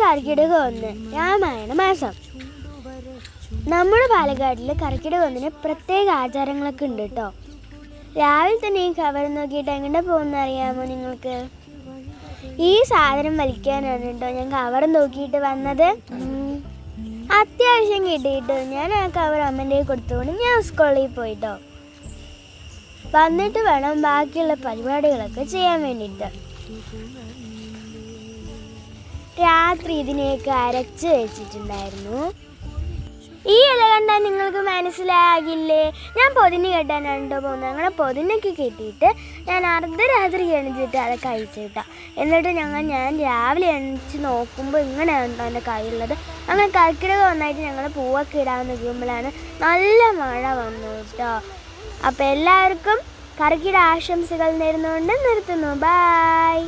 കർക്കിടകം 1 രാമായണ മാസം. നമ്മുടെ പാലക്കാട്ടിൽ കർക്കിടകം 1 പ്രത്യേക ആചാരങ്ങളൊക്കെ ഉണ്ട് കേട്ടോ. രാവിലെ തന്നെ ഈ കവർ നോക്കിയിട്ട് എങ്ങനെ പോകുന്ന അറിയാമോ നിങ്ങൾക്ക്? ഈ സാധനം വലിക്കാനാണ് കേട്ടോ ഞാൻ കവർ നോക്കിയിട്ട് വന്നത്. അത്യാവശ്യം കിട്ടിയിട്ട് ഞാൻ ആ കവർ അമ്മൻ്റെ കൊടുത്തുകൊണ്ട് ഞാൻ സ്കൂളിൽ പോയിട്ടോ. വന്നിട്ട് വേണം ബാക്കിയുള്ള പരിപാടികളൊക്കെ ചെയ്യാൻ വേണ്ടിയിട്ട്. രാത്രി ഇതിനെയൊക്കെ അരച്ച് വെച്ചിട്ടുണ്ടായിരുന്നു. ഈ ഇല കണ്ടാൽ നിങ്ങൾക്ക് മനസ്സിലാകില്ലേ, ഞാൻ പൊതിന് കെട്ടാനാണ് കേട്ടോ പോകുന്നത്. അങ്ങനെ പൊതിനൊക്കെ കെട്ടിയിട്ട് ഞാൻ അർദ്ധരാത്രി എണിച്ചിട്ട് അത് കഴിച്ചിട്ടാ. എന്നിട്ട് ഞാൻ രാവിലെ എണിച്ച് നോക്കുമ്പോൾ ഇങ്ങനെയാണ് കേട്ടോ എൻ്റെ കയ്യിലുള്ളത്. അങ്ങനെ കർക്കിടകം 1 ഞങ്ങൾ പൂവൊക്കെ ഇടാൻ നിൽക്കുമ്പോഴാണ് നല്ല മഴ വന്നു കേട്ടോ. അപ്പോൾ എല്ലാവർക്കും കർക്കിടക ആശംസകൾ നേർന്നുകൊണ്ട് നിർത്തുന്നു. ബൈ.